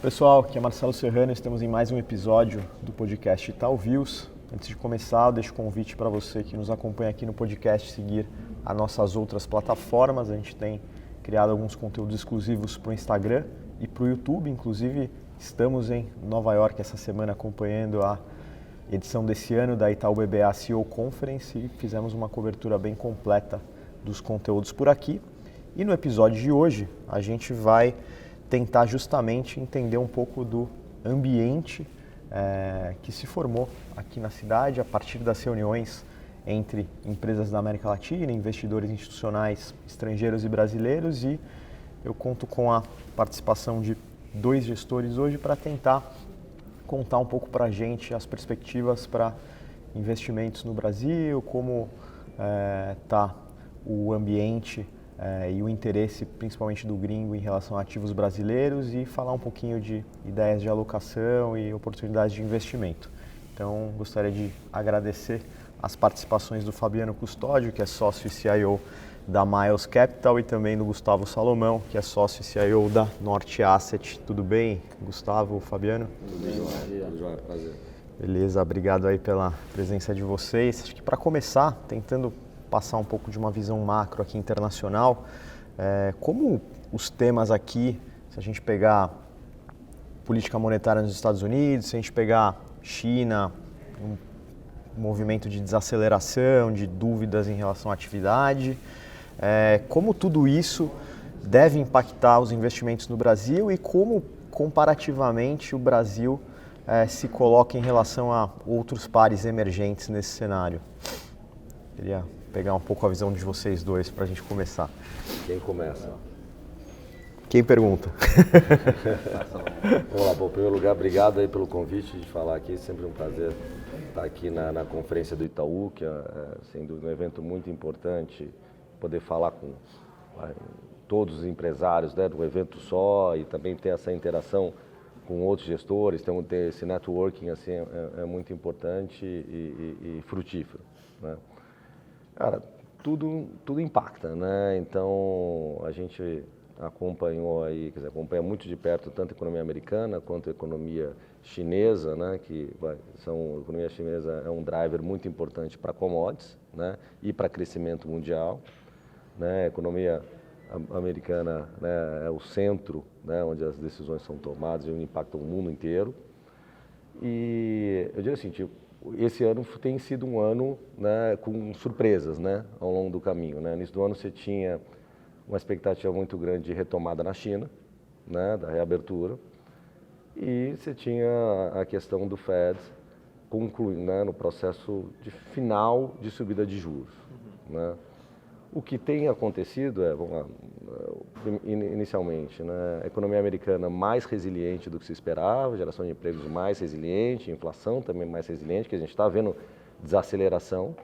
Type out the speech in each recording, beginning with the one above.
Pessoal, aqui é Marcelo Serrano, estamos em mais um episódio do podcast Itaú Views. Antes de começar, eu deixo o convite para você que nos acompanha aqui no podcast seguir as nossas outras plataformas. A gente tem criado alguns conteúdos exclusivos para o Instagram e para o YouTube. Inclusive, estamos em Nova York essa semana acompanhando a edição desse ano da Itaú BBA CEO Conference e fizemos uma cobertura bem completa dos conteúdos por aqui. E no episódio de hoje, a gente vai tentar justamente entender um pouco do ambiente que se formou aqui na cidade a partir das reuniões entre empresas da América Latina, investidores institucionais estrangeiros e brasileiros, e eu conto com a participação de dois gestores hoje para tentar contar um pouco para a gente as perspectivas para investimentos no Brasil, como está o ambiente e o interesse principalmente do gringo em relação a ativos brasileiros e falar um pouquinho de ideias de alocação e oportunidades de investimento. Então, gostaria de agradecer as participações do Fabiano Custódio, que é sócio e CIO da Miles Capital, e também do Gustavo Salomão, que é sócio e CIO da Norte Asset. Tudo bem, Gustavo, Fabiano? Tudo bem, João, prazer. Beleza, obrigado aí pela presença de vocês. Acho que para começar, tentando passar um pouco de uma visão macro aqui internacional, como os temas aqui, se a gente pegar política monetária nos Estados Unidos, se a gente pegar China, um movimento de desaceleração, de dúvidas em relação à atividade, como tudo isso deve impactar os investimentos no Brasil e como, comparativamente, o Brasil se coloca em relação a outros pares emergentes nesse cenário. Queria pegar um pouco a visão de vocês dois para a gente começar. Quem começa? Quem pergunta? Vamos lá, bom, em primeiro lugar, obrigado aí pelo convite de falar aqui, sempre um prazer estar aqui na conferência do Itaú, que é sem dúvida um evento muito importante, poder falar com todos os empresários, né, num evento só, e também ter essa interação com outros gestores, então ter esse networking assim, é muito importante e frutífero, né? Cara, tudo impacta, né? Então a gente acompanhou aí, quer dizer, acompanha muito de perto tanto a economia americana quanto a economia chinesa, né? A economia chinesa é um driver muito importante para commodities, né? E para crescimento mundial, né? A economia americana, né, é o centro, né, onde as decisões são tomadas e impactam o mundo inteiro. E eu diria assim, tipo, esse ano tem sido um ano, né, com surpresas, né, ao longo do caminho, né? No início do ano você tinha uma expectativa muito grande de retomada na China, né, da reabertura, e você tinha a questão do Fed concluindo, né, no processo de final de subida de juros, né? O que tem acontecido vamos lá, inicialmente, né, a economia americana mais resiliente do que se esperava, geração de empregos mais resiliente, inflação também mais resiliente, que a gente está vendo desaceleração,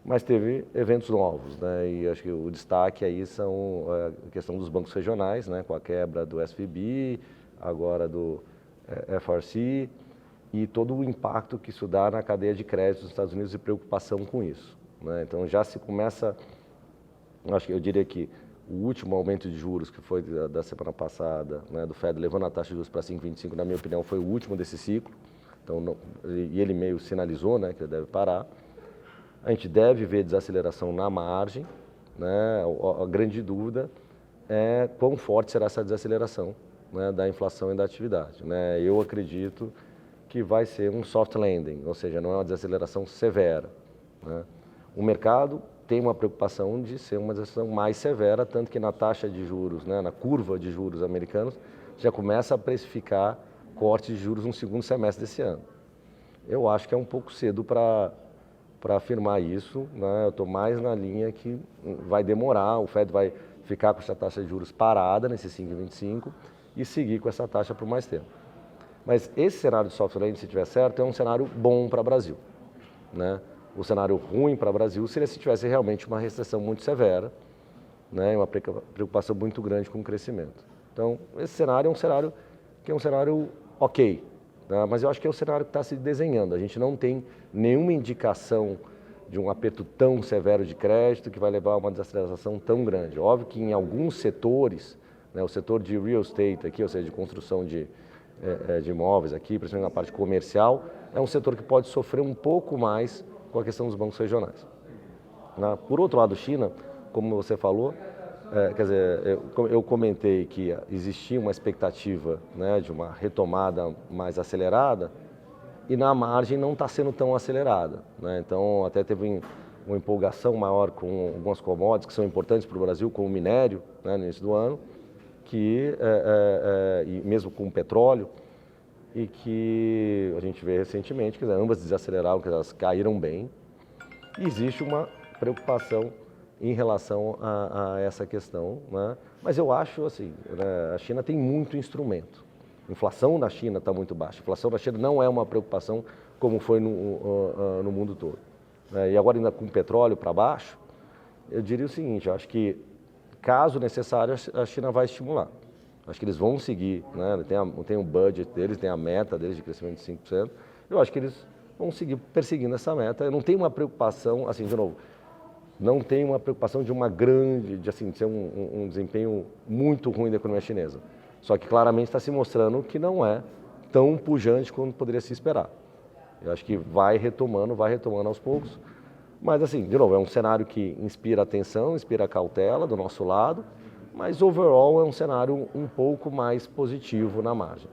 mas teve eventos novos, né, e acho que o destaque aí são a questão dos bancos regionais, né, com a quebra do SVB, agora do FRC, e todo o impacto que isso dá na cadeia de crédito dos Estados Unidos e preocupação com isso, né? Então já se começa. Acho que eu diria que o último aumento de juros, que foi da semana passada, né, do Fed, levando a taxa de juros para 5,25, na minha opinião, foi o último desse ciclo. Então, e ele meio sinalizou, né, que ele deve parar. A gente deve ver desaceleração na margem, né? A grande dúvida é quão forte será essa desaceleração, né, da inflação e da atividade, né? Eu acredito que vai ser um soft landing, ou seja, não é uma desaceleração severa, né? O mercado tem uma preocupação de ser uma decisão mais severa, tanto que na taxa de juros, né, na curva de juros americanos, já começa a precificar corte de juros no segundo semestre desse ano. Eu acho que é um pouco cedo para afirmar isso, né? Eu estou mais na linha que vai demorar, o Fed vai ficar com essa taxa de juros parada, nesse 5,25, e seguir com essa taxa por mais tempo. Mas esse cenário de soft landing, se tiver certo, é um cenário bom para o Brasil, né? O cenário ruim para o Brasil seria se tivesse realmente uma recessão muito severa, né, uma preocupação muito grande com o crescimento. Então, esse cenário é um cenário que é um cenário ok, né, mas eu acho que é o cenário que está se desenhando. A gente não tem nenhuma indicação de um aperto tão severo de crédito que vai levar a uma desaceleração tão grande. Óbvio que em alguns setores, né, o setor de real estate aqui, ou seja, de construção de de imóveis aqui, principalmente na parte comercial, é um setor que pode sofrer um pouco mais com a questão dos bancos regionais. Por outro lado, China, como você falou, quer dizer, eu comentei que existia uma expectativa, né, de uma retomada mais acelerada e na margem não está sendo tão acelerada, né? Então até teve uma empolgação maior com algumas commodities que são importantes para o Brasil, como o minério, né, no início do ano, e mesmo com o petróleo, e que a gente vê recentemente que ambas desaceleraram, que elas caíram bem. E existe uma preocupação em relação a essa questão, né? Mas eu acho assim, né, a China tem muito instrumento. A inflação na China está muito baixa. A inflação na China não é uma preocupação como foi no mundo todo. E agora ainda com o petróleo para baixo, eu diria o seguinte, eu acho que caso necessário a China vai estimular. Acho que eles vão seguir, né? Tem o budget deles, tem a meta deles de crescimento de 5%. Eu acho que eles vão seguir perseguindo essa meta. Eu não tenho uma preocupação, assim, de novo, não tenho uma preocupação de uma grande, de ser um desempenho muito ruim da economia chinesa. Só que claramente está se mostrando que não é tão pujante quanto poderia se esperar. Eu acho que vai retomando aos poucos. Mas, assim, de novo, é um cenário que inspira atenção, inspira cautela do nosso lado, mas, overall, é um cenário um pouco mais positivo na margem,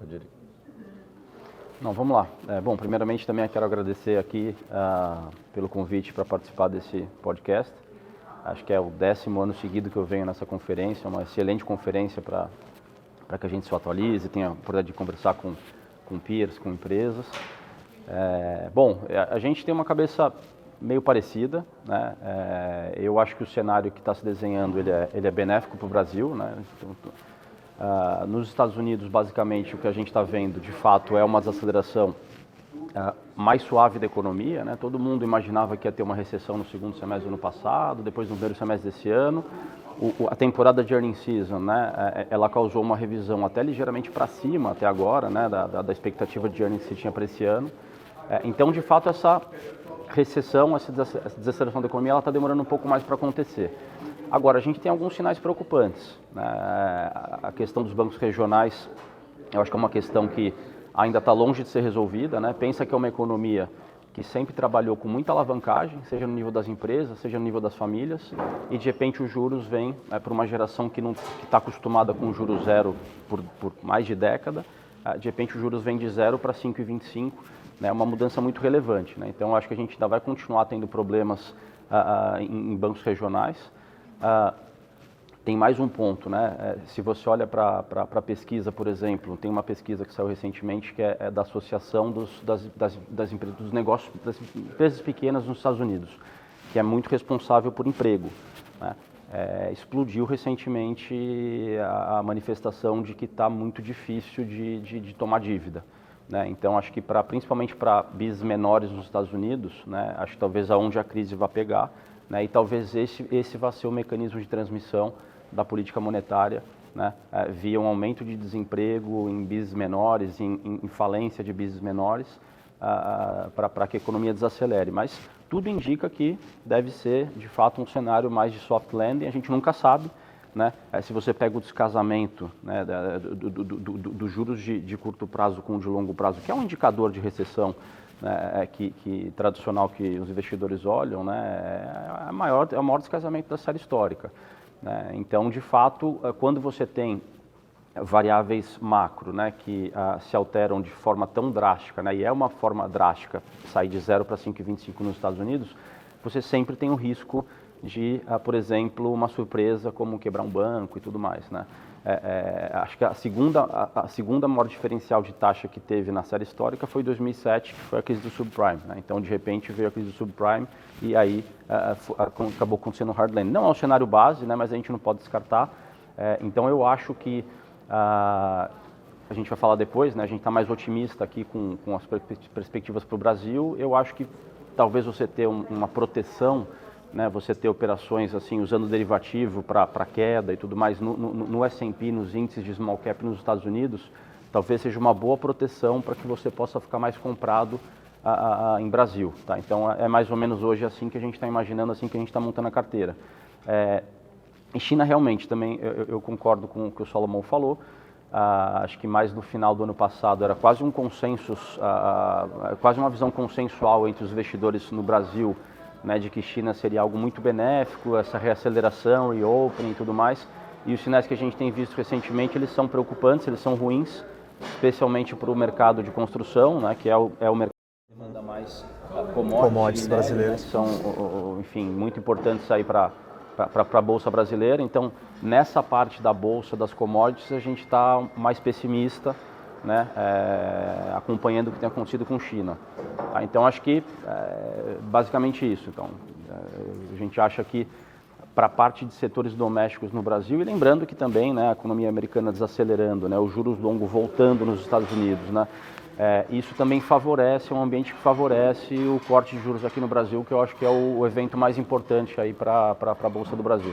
eu diria. Não, vamos lá. Bom, primeiramente também eu quero agradecer aqui pelo convite para participar desse podcast. Acho que é o 10º ano seguido que eu venho nessa conferência, uma excelente conferência para que a gente se atualize, tenha a oportunidade de conversar com peers, com empresas. Bom, a gente tem uma cabeça meio parecida, né? Eu acho que o cenário que está se desenhando ele é benéfico para o Brasil, né? Então, nos Estados Unidos, basicamente, o que a gente está vendo, de fato, é uma desaceleração mais suave da economia, né? Todo mundo imaginava que ia ter uma recessão no segundo semestre do ano passado, depois no primeiro semestre desse ano. A temporada de earnings season, né? Ela causou uma revisão até ligeiramente para cima até agora, né? Da expectativa de earnings que se tinha para esse ano. Então, de fato, essa recessão, essa desaceleração da economia, ela está demorando um pouco mais para acontecer. Agora, a gente tem alguns sinais preocupantes, né? A questão dos bancos regionais, eu acho que é uma questão que ainda está longe de ser resolvida, né? Pensa que é uma economia que sempre trabalhou com muita alavancagem, seja no nível das empresas, seja no nível das famílias, e de repente os juros vêm para uma geração que está acostumada com juros zero por mais de década, de repente os juros vêm de 0 para 5,25, né? É uma mudança muito relevante, né? Então, eu acho que a gente ainda vai continuar tendo problemas em bancos regionais. Tem mais um ponto, né? Se você olha para a pesquisa, por exemplo, tem uma pesquisa que saiu recentemente que é da Associação das empresas, dos negócios, das empresas pequenas nos Estados Unidos, que é muito responsável por emprego, né? Explodiu recentemente a manifestação de que está muito difícil de tomar dívida, né? Então, acho que principalmente para BIs menores nos Estados Unidos, né? Acho que talvez aonde a crise vai pegar, né? E talvez esse vai ser o mecanismo de transmissão da política monetária, né? Via um aumento de desemprego em BIs menores, em falência de BIs menores, para que a economia desacelere. Mas tudo indica que deve ser, de fato, um cenário mais de soft landing, a gente nunca sabe, né? Se você pega o descasamento, né, dos juros de curto prazo com o de longo prazo, que é um indicador de recessão, né, tradicional que os investidores olham, né, é o maior descasamento da série histórica, né? Então, de fato, quando você tem variáveis macro, né, que se alteram de forma tão drástica, né, e é uma forma drástica sair de 0 para 5,25 nos Estados Unidos, você sempre tem o risco de, por exemplo, uma surpresa como quebrar um banco e tudo mais, né? Acho que a segunda maior diferencial de taxa que teve na série histórica foi em 2007, que foi a crise do subprime, né? Então, de repente, veio a crise do subprime e aí acabou acontecendo o hard landing. Não é um cenário base, né, mas a gente não pode descartar. Então, eu acho que a gente vai falar depois, né? A gente está mais otimista aqui com as perspectivas para o Brasil. Eu acho que talvez você ter uma proteção, né, você ter operações assim, usando derivativo para queda e tudo mais no S&P, nos índices de small cap nos Estados Unidos, talvez seja uma boa proteção para que você possa ficar mais comprado em Brasil, tá? Então, é mais ou menos hoje assim que a gente está imaginando, assim que a gente está montando a carteira. Em China, realmente, também eu concordo com o que o Salomão falou. acho que mais no final do ano passado, era quase um consenso, quase uma visão consensual entre os investidores no Brasil, né, de que China seria algo muito benéfico, essa reaceleração, reopening e tudo mais. E os sinais que a gente tem visto recentemente, eles são preocupantes, eles são ruins, especialmente para o mercado de construção, né, que é o mercado que demanda mais commodities brasileiros. Né, são, enfim, muito importantes aí para a Bolsa brasileira. Então, nessa parte da Bolsa, das commodities, a gente está mais pessimista, né, acompanhando o que tem acontecido com China. Então, acho que basicamente isso. Então, a gente acha que para a parte de setores domésticos no Brasil, e lembrando que também, né, a economia americana desacelerando, né, os juros longos voltando nos Estados Unidos, né, isso também favorece, é um ambiente que favorece o corte de juros aqui no Brasil, que eu acho que é o evento mais importante aí para a Bolsa do Brasil.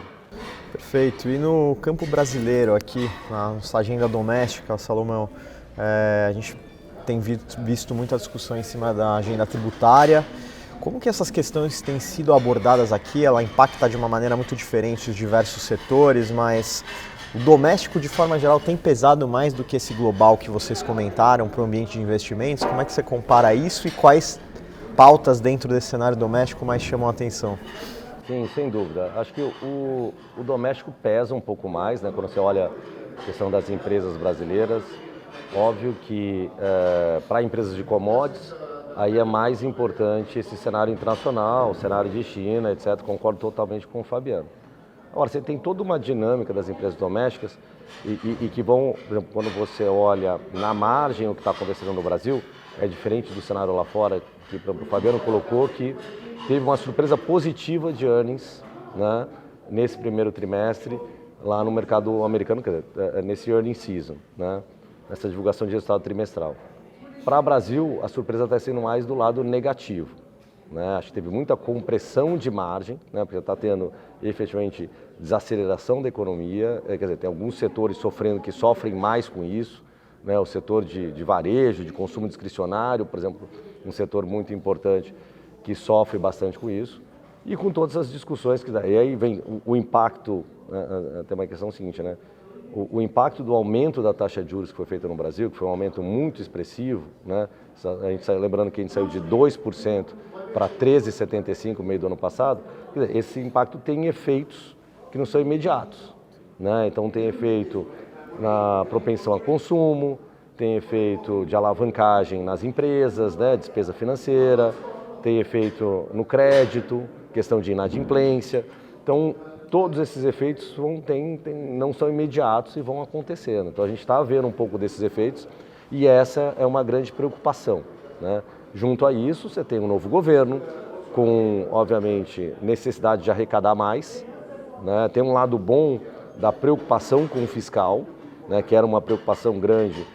Perfeito. E no campo brasileiro aqui, na nossa agenda doméstica, Salomão, a gente tem visto muita discussão em cima da agenda tributária. Como que essas questões têm sido abordadas aqui? Ela impacta de uma maneira muito diferente os diversos setores, mas o doméstico, de forma geral, tem pesado mais do que esse global que vocês comentaram para o ambiente de investimentos? Como é que você compara isso e quais pautas dentro desse cenário doméstico mais chamam a atenção? Sim, sem dúvida. Acho que o doméstico pesa um pouco mais, né? Quando você olha a questão das empresas brasileiras. Óbvio que para empresas de commodities, aí é mais importante esse cenário internacional, o cenário de China, etc. Concordo totalmente com o Fabiano. Agora, você tem toda uma dinâmica das empresas domésticas e que vão, por exemplo, quando você olha na margem o que está acontecendo no Brasil, é diferente do cenário lá fora, que o Fabiano colocou que teve uma surpresa positiva de earnings, né, nesse primeiro trimestre lá no mercado americano, quer dizer, nesse earnings season, né, nessa divulgação de resultado trimestral. Para o Brasil, a surpresa está sendo mais do lado negativo, né? Acho que teve muita compressão de margem, né? Porque está tendo efetivamente desaceleração da economia, quer dizer, tem alguns setores que sofrem mais com isso, né? O setor de varejo, de consumo discricionário, por exemplo, um setor muito importante que sofre bastante com isso, e com todas as discussões que dá. E aí vem o impacto, tem uma questão seguinte, né? O impacto do aumento da taxa de juros que foi feito no Brasil, que foi um aumento muito expressivo, né? Lembrando que a gente saiu de 2% para 13,75% no meio do ano passado, esse impacto tem efeitos que não são imediatos, né? Então tem efeito na propensão a consumo, tem efeito de alavancagem nas empresas, né? Despesa financeira, tem efeito no crédito, questão de inadimplência. Então, todos esses efeitos não são imediatos e vão acontecendo. Então a gente está vendo um pouco desses efeitos e essa é uma grande preocupação, né? Junto a isso, você tem um novo governo com, obviamente, necessidade de arrecadar mais, né? Tem um lado bom da preocupação com o fiscal, né? Que era uma preocupação grande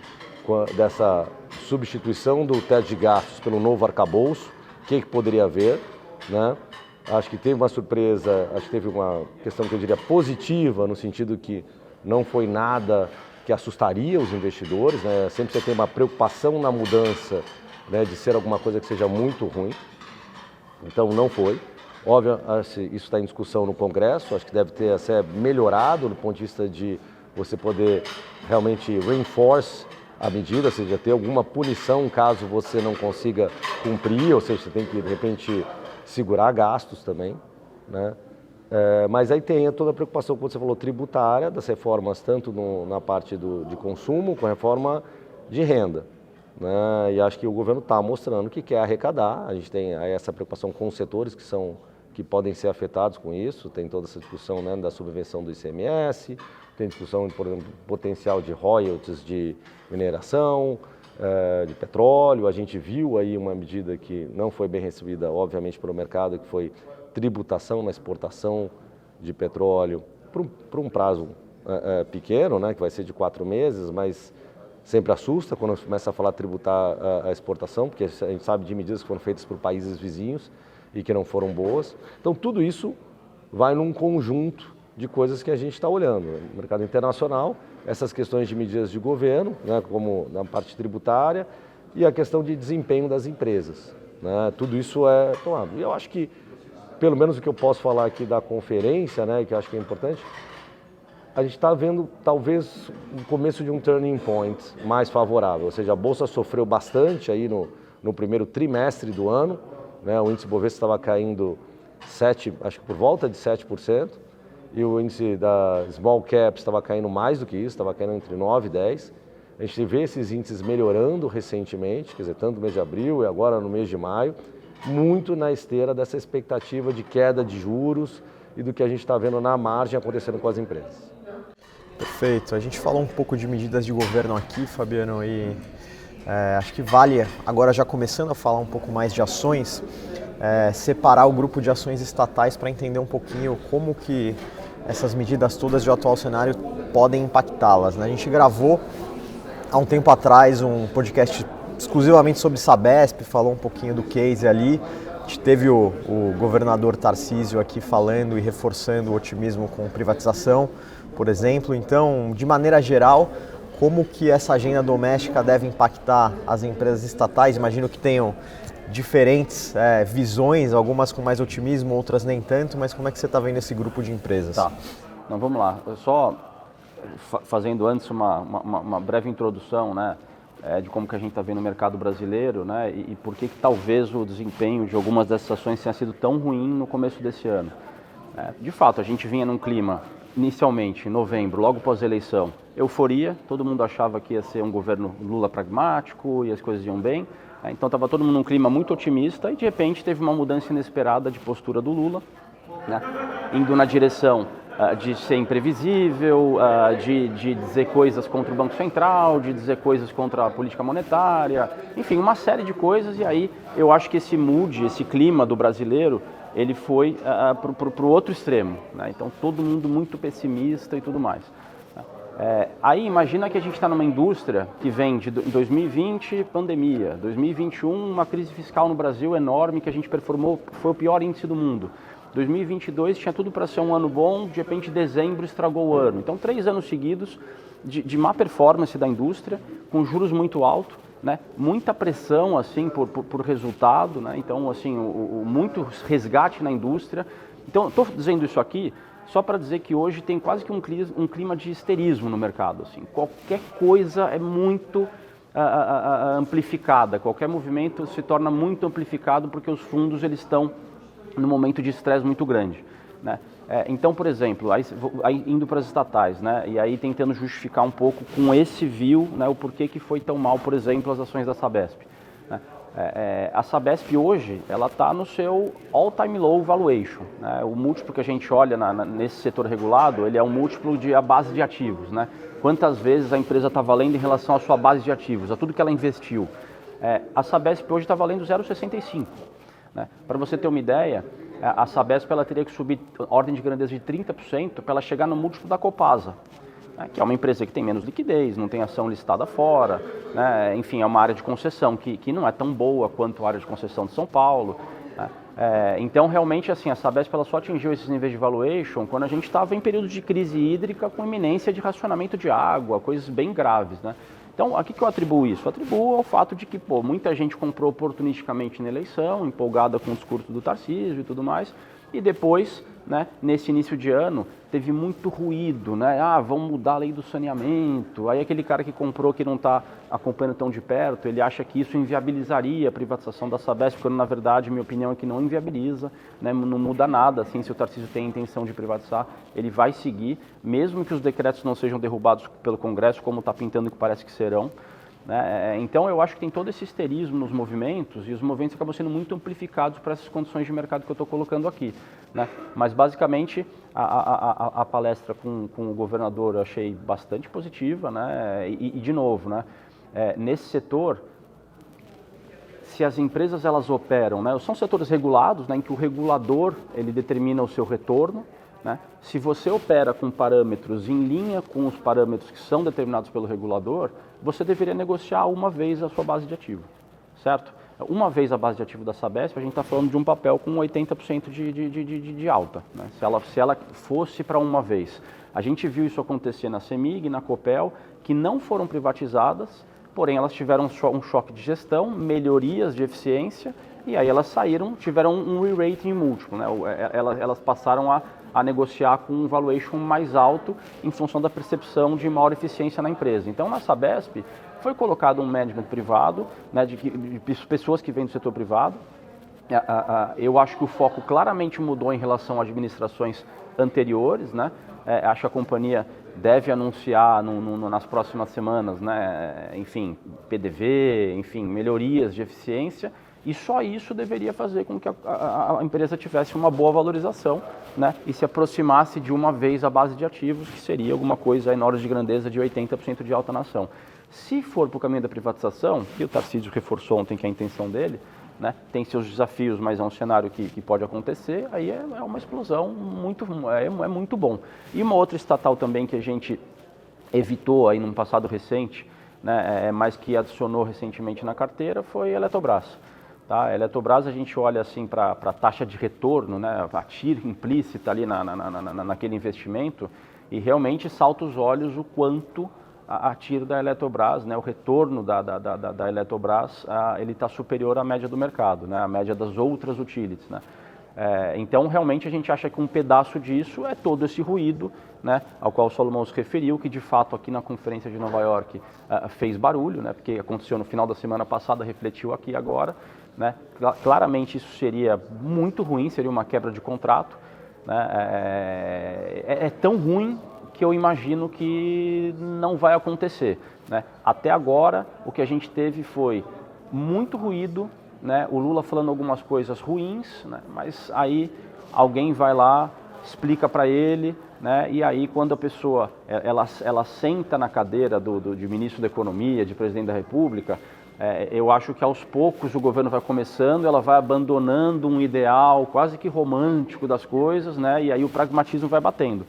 dessa substituição do teto de gastos pelo novo arcabouço, o que poderia haver, né? Acho que teve uma surpresa, acho que teve uma questão que eu diria positiva, no sentido que não foi nada que assustaria os investidores, né? Sempre você tem uma preocupação na mudança, né, de ser alguma coisa que seja muito ruim, então não foi. Óbvio, isso está em discussão no Congresso, acho que deve ser melhorado do ponto de vista de você poder realmente reinforce a medida, ou seja, ter alguma punição caso você não consiga cumprir, ou seja, você tem que, de repente, segurar gastos também, né? Mas aí tem toda a preocupação, como você falou, tributária, das reformas, tanto na parte de consumo, com a reforma de renda, né? E acho que o governo está mostrando que quer arrecadar, a gente tem aí essa preocupação com os setores que podem ser afetados com isso, tem toda essa discussão, né, da subvenção do ICMS, tem discussão, por exemplo, potencial de royalties de mineração, de petróleo. A gente viu aí uma medida que não foi bem recebida, obviamente, pelo mercado, que foi tributação na exportação de petróleo por um prazo pequeno, né, que vai ser de 4 meses, mas sempre assusta quando começa a falar tributar a exportação, porque a gente sabe de medidas que foram feitas por países vizinhos e que não foram boas. Então, tudo isso vai num conjunto de coisas que a gente está olhando. No mercado internacional, essas questões de medidas de governo, né, como na parte tributária, e a questão de desempenho das empresas, né, tudo isso é tomado. E eu acho que, pelo menos o que eu posso falar aqui da conferência, né, que eu acho que é importante, a gente está vendo talvez o começo de um turning point mais favorável, ou seja, a Bolsa sofreu bastante aí no primeiro trimestre do ano, né? O índice Bovespa estava caindo acho que por volta de 7%, e o índice da Small Caps estava caindo mais do que isso, estava caindo entre 9% e 10%. A gente vê esses índices melhorando recentemente, quer dizer, tanto no mês de abril e agora no mês de maio, muito na esteira dessa expectativa de queda de juros e do que a gente está vendo na margem acontecendo com as empresas. Perfeito. A gente falou um pouco de medidas de governo aqui, Fabiano, e acho que vale, agora já começando a falar um pouco mais de ações, separar o grupo de ações estatais para entender um pouquinho como que essas medidas todas de atual cenário podem impactá-las, né? A gente gravou há um tempo atrás um podcast exclusivamente sobre Sabesp, falou um pouquinho do case ali. A gente teve o governador Tarcísio aqui falando e reforçando o otimismo com privatização, por exemplo. Então, de maneira geral, como que essa agenda doméstica deve impactar as empresas estatais? Imagino que tenham diferentes visões, algumas com mais otimismo, outras nem tanto, mas como é que você está vendo esse grupo de empresas? Tá, então vamos lá. Só fazendo antes uma breve introdução, né, de como que a gente está vendo o mercado brasileiro, né, e por que talvez o desempenho de algumas dessas ações tenha sido tão ruim no começo desse ano. De fato, a gente vinha num clima, inicialmente, em novembro, logo pós-eleição, euforia, todo mundo achava que ia ser um governo Lula pragmático e as coisas iam bem, então estava todo mundo num clima muito otimista e de repente teve uma mudança inesperada de postura do Lula, né, indo na direção de ser imprevisível, de dizer coisas contra o Banco Central, de dizer coisas contra a política monetária, enfim, uma série de coisas. E aí eu acho que esse mood, esse clima do brasileiro, ele foi para o outro extremo, né? Então todo mundo muito pessimista e tudo mais. Aí imagina que a gente está numa indústria que vem de 2020, pandemia, 2021, uma crise fiscal no Brasil enorme que a gente performou, foi o pior índice do mundo. 2022 tinha tudo para ser um ano bom, de repente dezembro estragou o ano. Então 3 anos seguidos de má performance da indústria, com juros muito altos, né? Muita pressão assim por resultado, né? Então assim, muito resgate na indústria. Então estou dizendo isso aqui só para dizer que hoje tem quase que um clima de histerismo no mercado. Assim. Qualquer coisa é muito amplificada, qualquer movimento se torna muito amplificado porque os fundos eles estão num momento de estresse muito grande, né? Então, por exemplo, aí indo para as estatais, né? E aí tentando justificar um pouco com esse view, né, o porquê que foi tão mal, por exemplo, as ações da Sabesp, né? A Sabesp hoje, ela está no seu all-time low valuation, né? O múltiplo que a gente olha nesse setor regulado, ele é um múltiplo a base de ativos, né? Quantas vezes a empresa está valendo em relação à sua base de ativos, a tudo que ela investiu. A Sabesp hoje está valendo 0,65. Né? Para você ter uma ideia, a Sabesp ela teria que subir ordem de grandeza de 30% para ela chegar no múltiplo da Copasa, né? Que é uma empresa que tem menos liquidez, não tem ação listada fora, né? Enfim, é uma área de concessão que não é tão boa quanto a área de concessão de São Paulo, né? Então, realmente, assim, a Sabesp ela só atingiu esses níveis de valuation quando a gente estava em período de crise hídrica com iminência de racionamento de água, coisas bem graves, né? Então, a que eu atribuo isso? Eu atribuo ao fato de que muita gente comprou oportunisticamente na eleição, empolgada com o discurso do Tarcísio e tudo mais, e depois, né, nesse início de ano, teve muito ruído, né? Vamos mudar a lei do saneamento. Aí aquele cara que comprou que não está acompanhando tão de perto, ele acha que isso inviabilizaria a privatização da Sabesp, quando na verdade, minha opinião é que não inviabiliza, né? Não muda nada, assim, se o Tarcísio tem a intenção de privatizar, ele vai seguir, mesmo que os decretos não sejam derrubados pelo Congresso, como está pintando que parece que serão. Né? Então eu acho que tem todo esse histerismo nos movimentos e os movimentos acabam sendo muito amplificados para essas condições de mercado que eu estou colocando aqui, né? Mas basicamente a palestra com o governador eu achei bastante positiva, né? E de novo, né? Nesse setor, se as empresas elas operam, né? São setores regulados, né? Em que o regulador ele determina o seu retorno, né? Se você opera com parâmetros em linha com os parâmetros que são determinados pelo regulador, você deveria negociar uma vez a sua base de ativo, certo? Uma vez a base de ativo da Sabesp, a gente está falando de um papel com 80% de alta, né? Se ela fosse para uma vez. A gente viu isso acontecer na CEMIG, na Copel, que não foram privatizadas, porém elas tiveram um choque de gestão, melhorias de eficiência e aí elas tiveram um re-rating múltiplo, né? Elas passaram a negociar com um valuation mais alto em função da percepção de maior eficiência na empresa. Então, na Sabesp, foi colocado um management privado, né, de pessoas que vêm do setor privado. Eu acho que o foco claramente mudou em relação a administrações anteriores, né? Acho que a companhia deve anunciar nas próximas semanas, né, enfim, PDV, enfim, melhorias de eficiência, e só isso deveria fazer com que a empresa tivesse uma boa valorização, né, e se aproximasse de uma vez a base de ativos, que seria alguma coisa em ordem de grandeza de 80% de alta na ação. Se for para o caminho da privatização, e o Tarcísio reforçou ontem que é a intenção dele, né, tem seus desafios, mas é um cenário que pode acontecer, aí é uma explosão muito bom. E uma outra estatal também que a gente evitou aí num passado recente, né, mas que adicionou recentemente na carteira, foi a Eletrobras. Tá? A Eletrobras, a gente olha assim para a taxa de retorno, né, a TIR implícita ali naquele investimento, e realmente salta os olhos o quanto a TIR da Eletrobras, né, o retorno da Eletrobras, ele está superior à média do mercado, né, à média das outras utilities, né. Então, realmente, a gente acha que um pedaço disso é todo esse ruído, né, ao qual o Salomão se referiu, que de fato aqui na conferência de Nova York fez barulho, né, porque aconteceu no final da semana passada, refletiu aqui agora, né. Claramente isso seria muito ruim, seria uma quebra de contrato, né, é tão ruim que eu imagino que não vai acontecer, né? Até agora, o que a gente teve foi muito ruído, né? O Lula falando algumas coisas ruins, né? Mas aí alguém vai lá, explica para ele, né? E aí quando a pessoa ela senta na cadeira de ministro da Economia, de presidente da República, eu acho que aos poucos o governo vai começando, ela vai abandonando um ideal quase que romântico das coisas, né? E aí o pragmatismo vai batendo.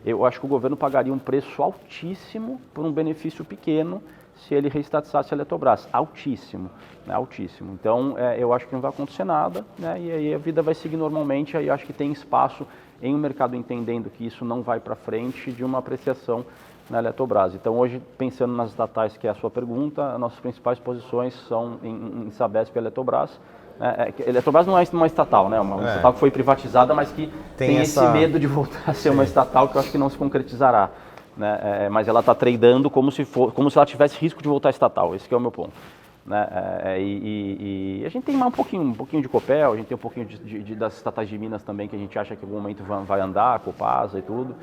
Eu acho que o governo pagaria um preço altíssimo por um benefício pequeno se ele reestatizasse a Eletrobras. Altíssimo, né? Altíssimo. Então, eu acho que não vai acontecer nada, né? E aí a vida vai seguir normalmente, aí eu acho que tem espaço em um mercado entendendo que isso não vai para frente de uma apreciação na Eletrobras. Então, hoje, pensando nas estatais, que é a sua pergunta, as nossas principais posições são em Sabesp e Eletrobras. A Eletrobras não é uma estatal, né? Uma estatal que foi privatizada, mas que tem esse medo de voltar a ser uma estatal, que eu acho que não se concretizará, né? Mas ela está tradando como se ela tivesse risco de voltar a estatal, esse que é o meu ponto, né? E a gente tem um pouquinho de Copel, a gente tem um pouquinho das estatais de Minas também, que a gente acha que em algum momento vai andar, Copasa e tudo.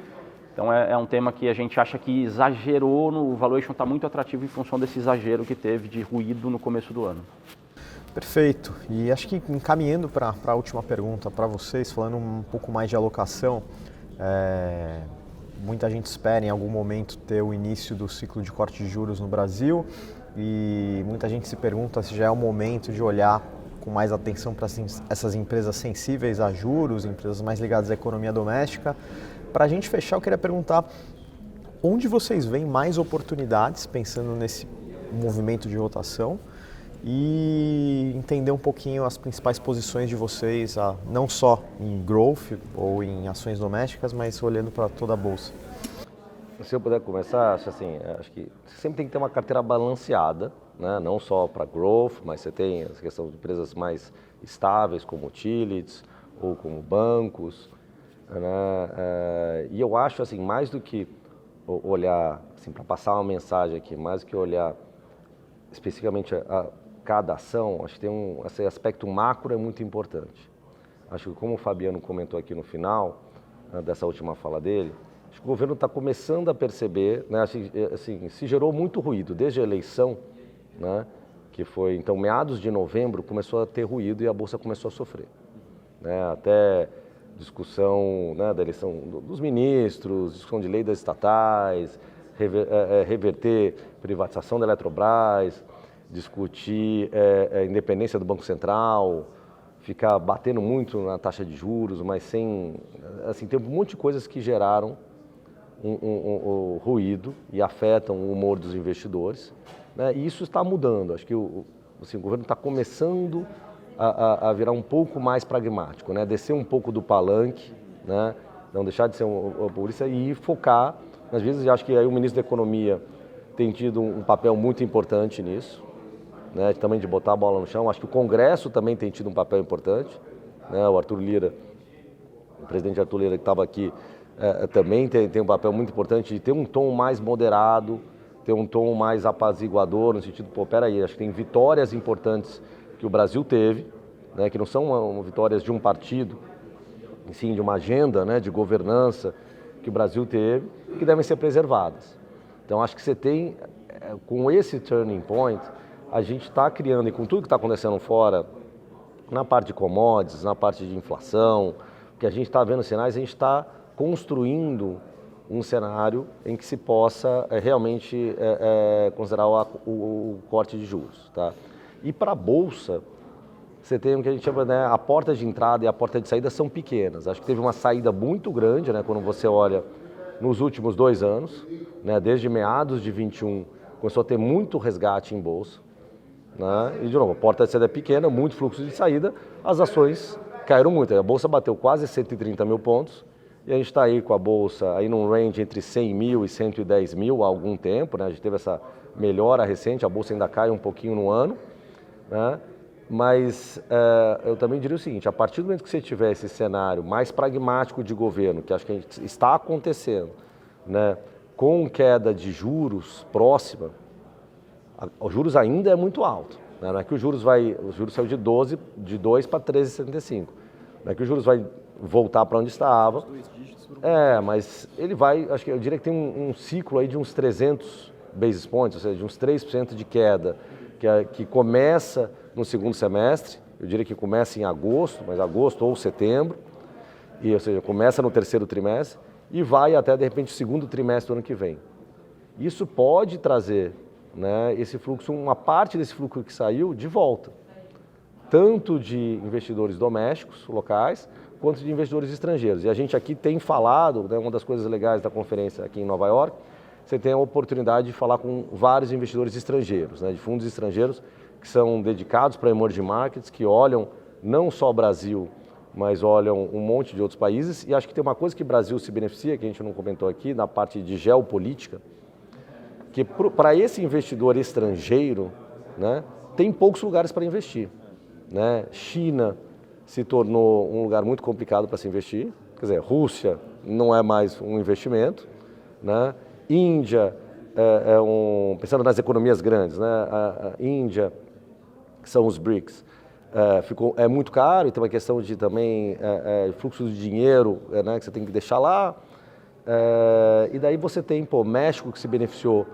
Então é um tema que a gente acha que exagerou, o valuation está muito atrativo em função desse exagero que teve de ruído no começo do ano. Perfeito. E acho que encaminhando para a última pergunta para vocês, falando um pouco mais de alocação, muita gente espera em algum momento ter o início do ciclo de corte de juros no Brasil e muita gente se pergunta se já é o momento de olhar com mais atenção para essas empresas sensíveis a juros, empresas mais ligadas à economia doméstica. Para a gente fechar, eu queria perguntar onde vocês veem mais oportunidades pensando nesse movimento de rotação e entender um pouquinho as principais posições de vocês, não só em growth ou em ações domésticas, mas olhando para toda a bolsa. Se eu puder começar, acho que você sempre tem que ter uma carteira balanceada, né? Não só para growth, mas você tem essa questão de empresas mais estáveis, como utilities ou como bancos, né? E eu acho, assim, mais do que olhar, assim, para passar uma mensagem aqui, mais do que olhar especificamente a cada ação, acho que tem esse aspecto macro é muito importante. Acho que, como o Fabiano comentou aqui no final dessa última fala dele, acho que o governo está começando a perceber, né, assim, se gerou muito ruído desde a eleição, né, que foi, então, meados de novembro, começou a ter ruído e a Bolsa começou a sofrer, né, até discussão, né, da eleição dos ministros, discussão de lei das estatais, reverter privatização da Eletrobras, discutir a independência do Banco Central, ficar batendo muito na taxa de juros, mas sem, assim, tem um monte de coisas que geraram um ruído e afetam o humor dos investidores, né? E isso está mudando. Acho que assim, o governo está começando a virar um pouco mais pragmático, né? Descer um pouco do palanque, né? Não deixar de ser um populista e focar. Às vezes, acho que aí o ministro da Economia tem tido um papel muito importante nisso, né, também de botar a bola no chão. Acho que o Congresso também tem tido um papel importante, né, o Arthur Lira, o presidente Arthur Lira que estava aqui, também tem um papel muito importante de ter um tom mais moderado, ter um tom mais apaziguador, no sentido, pô, peraí, acho que tem vitórias importantes que o Brasil teve, né, que não são vitórias de um partido, sim, de uma agenda, né, de governança que o Brasil teve, que devem ser preservadas. Então, acho que você tem, com esse turning point, a gente está criando, e com tudo que está acontecendo fora, na parte de commodities, na parte de inflação, que a gente está vendo sinais, a gente está construindo um cenário em que se possa realmente considerar o corte de juros. Tá? E para a Bolsa, você tem o que a gente chama, né, a porta de entrada e a porta de saída são pequenas. Acho que teve uma saída muito grande, né, quando você olha nos últimos 2 anos, né, desde meados de 21, começou a ter muito resgate em Bolsa. Né, e, de novo, a porta de saída é pequena, muito fluxo de saída, as ações caíram muito. A Bolsa bateu quase 130 mil pontos, e a gente está aí com a Bolsa aí num range entre 100 mil e 110 mil há algum tempo, né? A gente teve essa melhora recente, a Bolsa ainda cai um pouquinho no ano, né? Mas eu também diria o seguinte, a partir do momento que você tiver esse cenário mais pragmático de governo, que acho que está acontecendo, né? Com queda de juros próxima, os juros ainda é muito alto, né? Não é que os juros saiu de 2 para 13,75, não é que os juros vai voltar para onde estava. Mas ele vai, acho que eu diria que tem um ciclo aí de uns 300 basis points, ou seja, de uns 3% de queda, que começa no segundo semestre, eu diria que começa em agosto, mas agosto ou setembro, ou seja, começa no terceiro trimestre e vai até, de repente, o segundo trimestre do ano que vem. Isso pode trazer, né, esse fluxo, uma parte desse fluxo que saiu de volta, tanto de investidores domésticos, locais, quanto de investidores estrangeiros. E a gente aqui tem falado, né, uma das coisas legais da conferência aqui em Nova York, você tem a oportunidade de falar com vários investidores estrangeiros, né, de fundos estrangeiros que são dedicados para emerging markets, que olham não só o Brasil, mas olham um monte de outros países. E acho que tem uma coisa que o Brasil se beneficia, que a gente não comentou aqui, na parte de geopolítica, que para esse investidor estrangeiro, né, tem poucos lugares para investir. Né? China se tornou um lugar muito complicado para se investir, quer dizer, Rússia não é mais um investimento, né? Índia, pensando nas economias grandes, né? A Índia, que são os BRICS, é muito caro, e tem uma questão de também fluxo de dinheiro, né, que você tem que deixar lá, e daí você tem, México que se beneficiou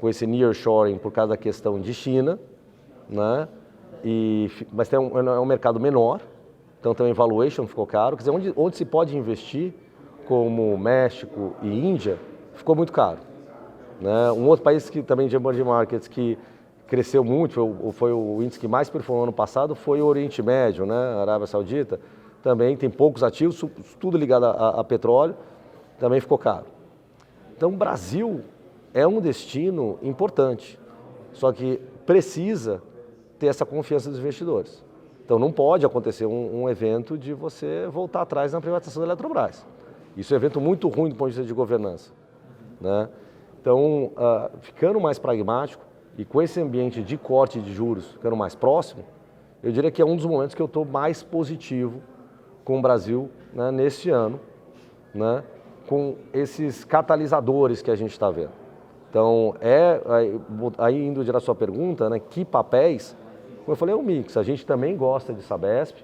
com esse nearshoring por causa da questão de China, né? Mas é um mercado menor, então também valuation ficou caro, quer dizer, onde se pode investir, como México e Índia, ficou muito caro. Né? Um outro país que também de emerging markets que cresceu muito, foi o índice que mais performou ano passado, foi o Oriente Médio, né? A Arábia Saudita, também tem poucos ativos, tudo ligado a petróleo, também ficou caro. Então o Brasil é um destino importante, só que precisa ter essa confiança dos investidores. Então não pode acontecer um evento de você voltar atrás na privatização da Eletrobras. Isso é um evento muito ruim do ponto de vista de governança. Né? Então, ficando mais pragmático e com esse ambiente de corte de juros ficando mais próximo, eu diria que é um dos momentos que eu estou mais positivo com o Brasil, né, neste ano, né, com esses catalisadores que a gente está vendo. Então, aí indo direto à sua pergunta, né, que papéis, como eu falei, é um mix. A gente também gosta de Sabesp,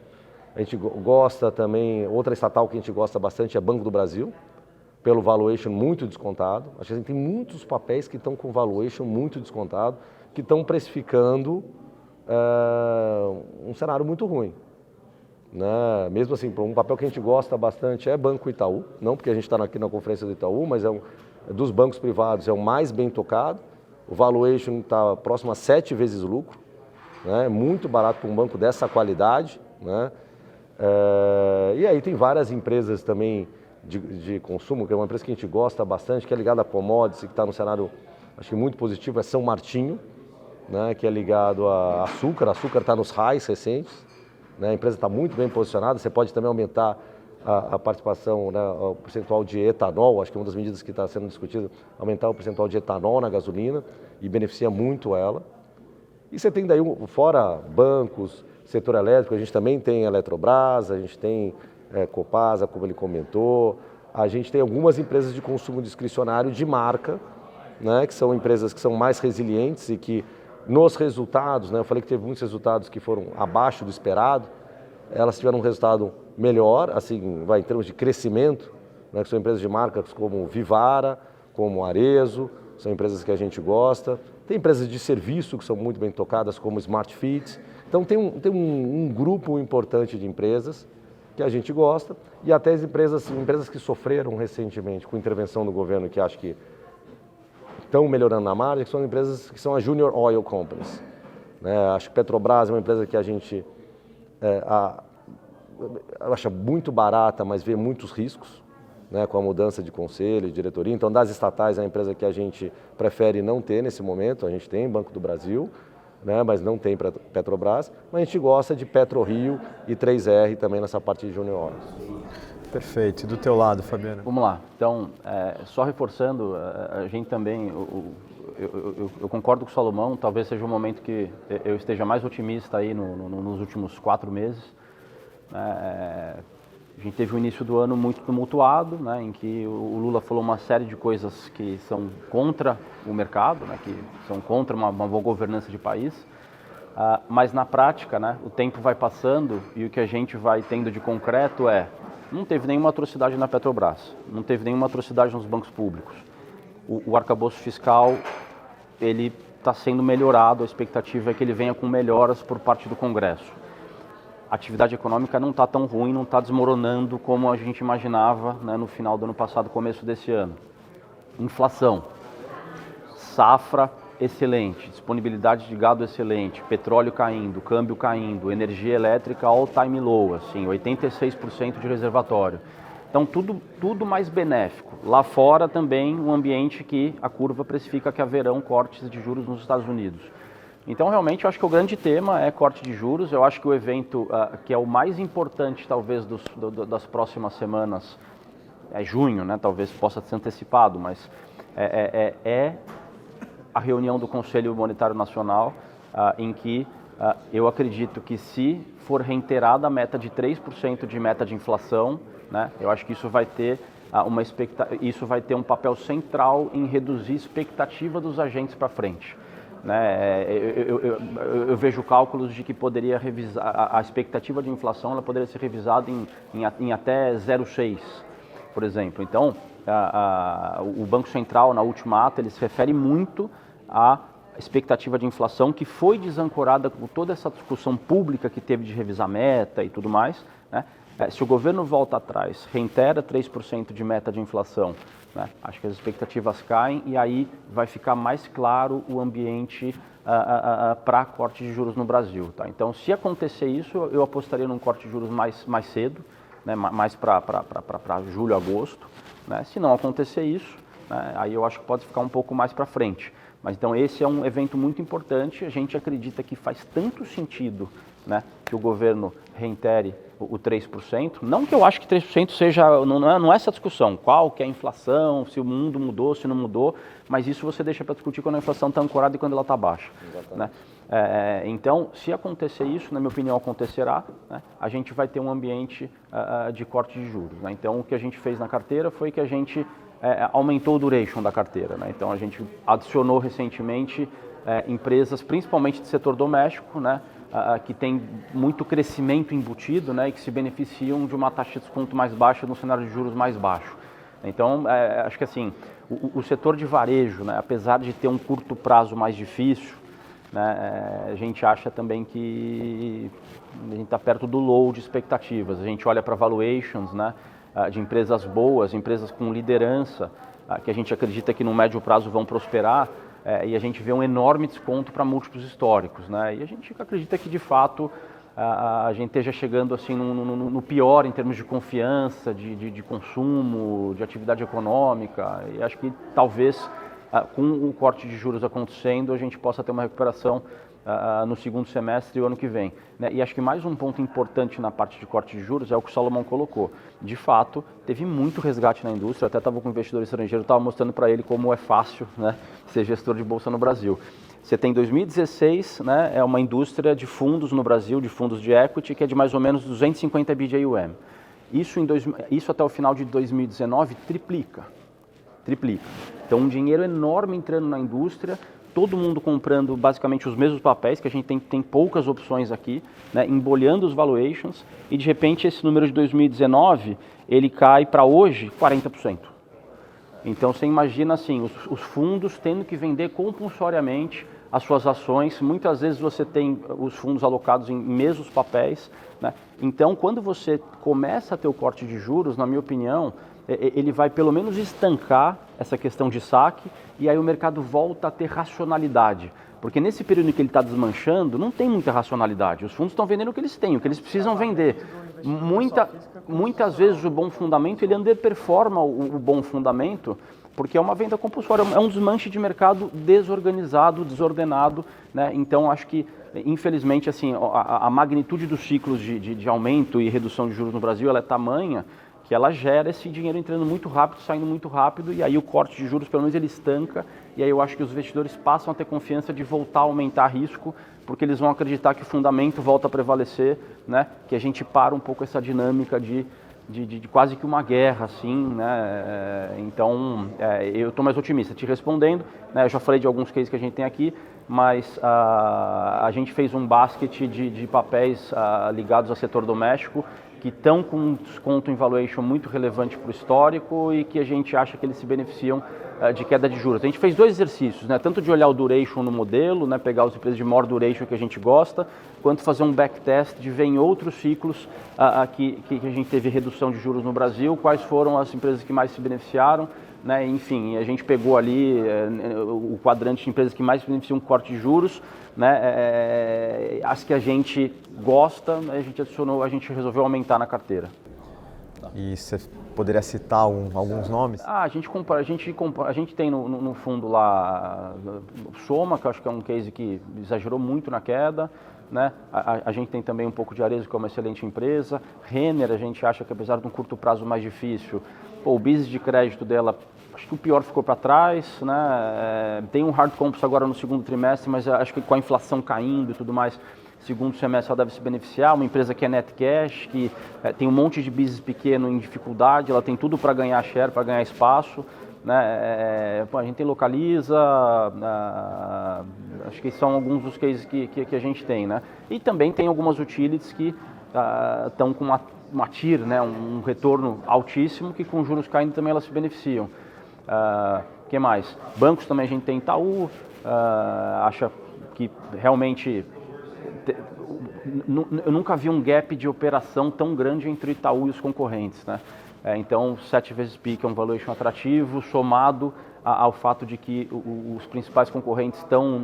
a gente gosta também, outra estatal que a gente gosta bastante é Banco do Brasil, pelo valuation muito descontado. Acho que a gente tem muitos papéis que estão com valuation muito descontado, que estão precificando um cenário muito ruim. Né? Mesmo assim, um papel que a gente gosta bastante é Banco Itaú, não porque a gente está aqui na conferência do Itaú, mas dos bancos privados é o mais bem tocado, o valuation está próximo a 7 vezes o lucro, né? Muito barato para um banco dessa qualidade. Né? E aí tem várias empresas também de consumo, que é uma empresa que a gente gosta bastante, que é ligada a commodities, que está no cenário, acho que muito positivo, é São Martinho, né? Que é ligado a açúcar. Açúcar está nos highs recentes, né? A empresa está muito bem posicionada, você pode também aumentar a participação, né, o percentual de etanol, acho que é uma das medidas que está sendo discutida, aumentar o percentual de etanol na gasolina, e beneficia muito ela. E você tem daí, fora bancos, setor elétrico, a gente também tem Eletrobras, a gente tem Copasa, como ele comentou, a gente tem algumas empresas de consumo discricionário de marca, né, que são empresas que são mais resilientes e que nos resultados, né, eu falei que teve muitos resultados que foram abaixo do esperado, elas tiveram um resultado melhor, assim, em termos de crescimento, né, que são empresas de marcas como Vivara, como Arezzo, são empresas que a gente gosta. Tem empresas de serviço que são muito bem tocadas, como Smart Fit. Então tem um grupo importante de empresas que a gente gosta e até as empresas que sofreram recentemente com intervenção do governo, que acho que estão melhorando na margem, que são empresas que são as Junior Oil Companies. Né? Acho que Petrobras é uma empresa que a gente acha muito barata, mas vê muitos riscos, né, com a mudança de conselho, de diretoria. Então, das estatais, é a empresa que a gente prefere não ter nesse momento. A gente tem Banco do Brasil, né, mas não tem Petrobras. Mas a gente gosta de PetroRio e 3R também nessa parte de Junior Oil. Perfeito. E do teu lado, Fabiano? Vamos lá. Então, só reforçando, a gente também, eu concordo com o Salomão, talvez seja um momento que eu esteja mais otimista aí nos últimos 4 meses. A gente teve o início do ano muito tumultuado, né, em que o Lula falou uma série de coisas que são contra o mercado, né, que são contra uma boa governança de país, mas na prática, né, o tempo vai passando e o que a gente vai tendo de concreto não teve nenhuma atrocidade na Petrobras, não teve nenhuma atrocidade nos bancos públicos. O arcabouço fiscal, ele está sendo melhorado, a expectativa é que ele venha com melhoras por parte do Congresso. A atividade econômica não está tão ruim, não está desmoronando como a gente imaginava, né, no final do ano passado, começo desse ano. Inflação, safra excelente, disponibilidade de gado excelente, petróleo caindo, câmbio caindo, energia elétrica all time low, assim, 86% de reservatório. Então tudo mais benéfico. Lá fora também um ambiente que a curva precifica que haverão cortes de juros nos Estados Unidos. Então, realmente, eu acho que o grande tema é corte de juros. Eu acho que o evento que é o mais importante, talvez, das próximas semanas, é junho, né? Talvez possa ser antecipado, mas é a reunião do Conselho Monetário Nacional, em que eu acredito que, se for reiterada a meta de 3% de meta de inflação, né? Eu acho que isso vai ter isso vai ter um papel central em reduzir a expectativa dos agentes para frente. Né, eu vejo cálculos de que poderia revisar, a expectativa de inflação ela poderia ser revisada em até 0,6, por exemplo. Então, o Banco Central, na última ata, ele se refere muito à expectativa de inflação que foi desancorada com toda essa discussão pública que teve de revisar meta e tudo mais. Né? Se o governo volta atrás, reitera 3% de meta de inflação, né? Acho que as expectativas caem e aí vai ficar mais claro o ambiente para corte de juros no Brasil. Tá? Então, se acontecer isso, eu apostaria num corte de juros mais cedo, né? Mais para julho, agosto. Né? Se não acontecer isso, né? Aí eu acho que pode ficar um pouco mais para frente. Mas então esse é um evento muito importante. A gente acredita que faz tanto sentido, né, que o governo reitere o 3%. Não que eu acho que 3% seja, não é essa discussão, qual que é a inflação, se o mundo mudou, se não mudou, mas isso você deixa para discutir quando a inflação está ancorada e quando ela está baixa. Né? Então, se acontecer isso, na minha opinião acontecerá, né, a gente vai ter um ambiente de corte de juros. Né? Então, o que a gente fez na carteira foi que a gente aumentou o duration da carteira. Né? Então, a gente adicionou recentemente empresas, principalmente do setor doméstico, né, que tem muito crescimento embutido, né, e que se beneficiam de uma taxa de desconto mais baixa no cenário de juros mais baixo. Então, acho que assim, o setor de varejo, né, apesar de ter um curto prazo mais difícil, né, a gente acha também que a gente está perto do low de expectativas. A gente olha para valuations, né, de empresas boas, empresas com liderança, que a gente acredita que no médio prazo vão prosperar, e a gente vê um enorme desconto para múltiplos históricos, né? E a gente acredita que, de fato, a gente esteja chegando assim no pior em termos de confiança, de consumo, de atividade econômica, e acho que talvez com o corte de juros acontecendo a gente possa ter uma recuperação no segundo semestre e o ano que vem. Né? E acho que mais um ponto importante na parte de corte de juros é o que o Salomão colocou. De fato, teve muito resgate na indústria, eu até estava com um investidor estrangeiro, estava mostrando para ele como é fácil, né, ser gestor de bolsa no Brasil. Você tem 2016, né, é uma indústria de fundos no Brasil, de fundos de equity, que é de mais ou menos 250 bi de AUM. Isso até o final de 2019 triplica. Então um dinheiro enorme entrando na indústria, todo mundo comprando basicamente os mesmos papéis, que a gente tem poucas opções aqui, né, embolhando os valuations, e de repente esse número de 2019, ele cai para hoje 40%. Então você imagina assim, os fundos tendo que vender compulsoriamente as suas ações, muitas vezes você tem os fundos alocados em mesmos papéis, né? Então quando você começa a ter o corte de juros, na minha opinião, ele vai pelo menos estancar essa questão de saque e aí o mercado volta a ter racionalidade. Porque nesse período em que ele está desmanchando, não tem muita racionalidade. Os fundos estão vendendo o que eles têm, o que eles precisam vender. Muitas vezes o bom fundamento, ele underperforma o bom fundamento, porque é uma venda compulsória, é um desmanche de mercado desorganizado, desordenado, né? Então acho que, infelizmente, assim, a magnitude dos ciclos de aumento e redução de juros no Brasil, ela é tamanha que ela gera esse dinheiro entrando muito rápido, saindo muito rápido, e aí o corte de juros, pelo menos, ele estanca, e aí eu acho que os investidores passam a ter confiança de voltar a aumentar risco, porque eles vão acreditar que o fundamento volta a prevalecer, né? Que a gente para um pouco essa dinâmica de quase que uma guerra, assim, né? Então, eu estou mais otimista. Te respondendo, né? Eu já falei de alguns cases que a gente tem aqui, mas a gente fez um basket de papéis ligados ao setor doméstico, que estão com um desconto em valuation muito relevante para o histórico e que a gente acha que eles se beneficiam de queda de juros. A gente fez 2 exercícios, né? Tanto de olhar o duration no modelo, né? Pegar as empresas de maior duration que a gente gosta, quanto fazer um backtest de ver em outros ciclos que a gente teve redução de juros no Brasil, quais foram as empresas que mais se beneficiaram, né? Enfim, a gente pegou ali o quadrante de empresas que mais se beneficiam com corte de juros, né? As que a gente gosta, a gente resolveu aumentar na carteira. E você poderia citar alguns nomes? A gente tem no fundo lá Soma, que eu acho que é um case que exagerou muito na queda, né? A gente tem também um pouco de Arezzo, que é uma excelente empresa. Renner, a gente acha que apesar de um curto prazo mais difícil, o business de crédito dela, acho que o pior ficou para trás, né? Tem um hard comps agora no segundo trimestre, mas acho que com a inflação caindo e tudo mais, segundo semestre ela deve se beneficiar. Uma empresa que é net cash, que tem um monte de business pequeno em dificuldade, ela tem tudo para ganhar share, para ganhar espaço, né? A gente tem Localiza, acho que são alguns dos cases que a gente tem, né? E também tem algumas utilities que estão com uma TIR, né? Um retorno altíssimo, que com juros caindo também elas se beneficiam. Que mais? Bancos também a gente tem Itaú, acha que realmente eu nunca vi um gap de operação tão grande entre o Itaú e os concorrentes, né? Então 7 vezes PIC é um valuation atrativo, somado ao fato de que os principais concorrentes estão,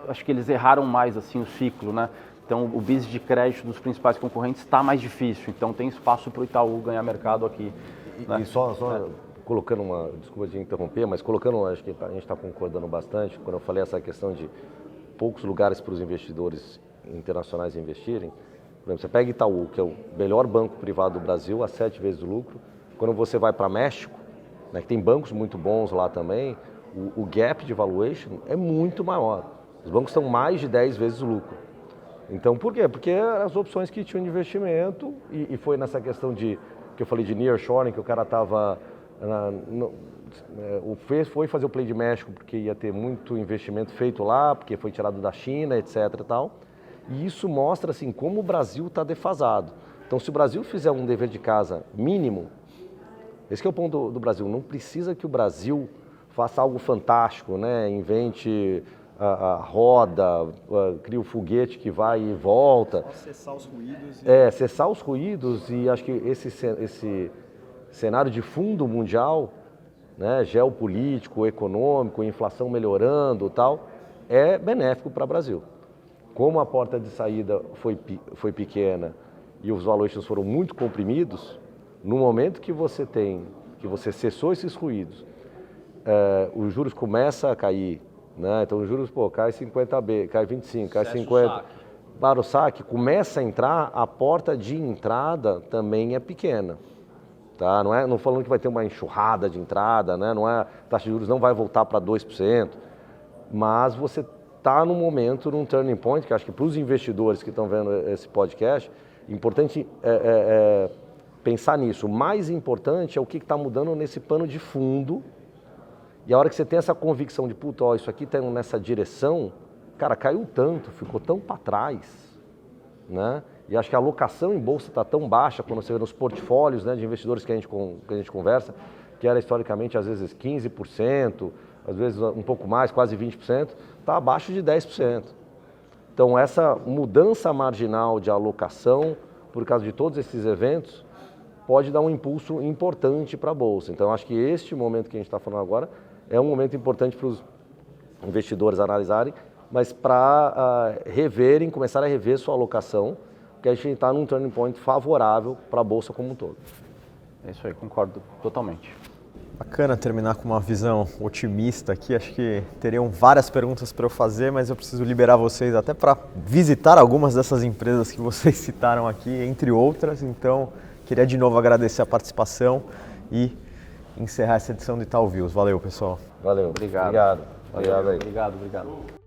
acho que eles erraram mais assim o ciclo, né? Então o business de crédito dos principais concorrentes está mais difícil, então tem espaço para o Itaú ganhar mercado aqui. Né? E só colocando desculpa de interromper, mas colocando, acho que a gente está concordando bastante, quando eu falei essa questão de poucos lugares para os investidores internacionais investirem. Por exemplo, você pega Itaú, que é o melhor banco privado do Brasil, a 7 vezes o lucro. Quando você vai para México, né, que tem bancos muito bons lá também, o gap de valuation é muito maior. Os bancos estão mais de 10 vezes o lucro. Então, por quê? Porque as opções que tinham de investimento, e foi nessa questão que eu falei de nearshoring, que o cara estava... foi fazer o play de México porque ia ter muito investimento feito lá, porque foi tirado da China, etc. e tal. E isso mostra assim, como o Brasil está defasado. Então, se o Brasil fizer um dever de casa mínimo, esse que é o ponto do Brasil, não precisa que o Brasil faça algo fantástico, né? Invente a roda, cria o foguete que vai e volta. Só cessar os ruídos. Cessar os ruídos, e acho que esse cenário de fundo mundial, né, geopolítico, econômico, inflação melhorando e tal, é benéfico para o Brasil. Como a porta de saída foi pequena e os valuations foram muito comprimidos, no momento que você cessou esses ruídos, os juros começam a cair, né? Então os juros, cai 50B, cai 25, cai 50. Para o saque, começa a entrar, a porta de entrada também é pequena. Tá? Não falando que vai ter uma enxurrada de entrada, né? A taxa de juros não vai voltar para 2%, mas você está num momento, num turning point, que acho que para os investidores que estão vendo esse podcast, importante pensar nisso. O mais importante é o que está mudando nesse pano de fundo. E a hora que você tem essa convicção de, puta, ó, isso aqui está nessa direção, cara, caiu tanto, ficou tão para trás, né? E acho que a alocação em bolsa está tão baixa, quando você vê nos portfólios, né, de investidores que a gente conversa, que era historicamente às vezes 15%, às vezes um pouco mais, quase 20%, está abaixo de 10%. Então essa mudança marginal de alocação, por causa de todos esses eventos, pode dar um impulso importante para a bolsa. Então acho que este momento que a gente está falando agora é um momento importante para os investidores analisarem, mas para reverem, começar a rever sua alocação, porque a gente está num turning point favorável para a bolsa como um todo. É isso aí, concordo totalmente. Bacana terminar com uma visão otimista aqui. Acho que teriam várias perguntas para eu fazer, mas eu preciso liberar vocês até para visitar algumas dessas empresas que vocês citaram aqui, entre outras. Então, queria de novo agradecer a participação e encerrar essa edição do Itaú Views. Valeu, pessoal. Valeu. Obrigado. Obrigado. Valeu. Obrigado aí. Obrigado.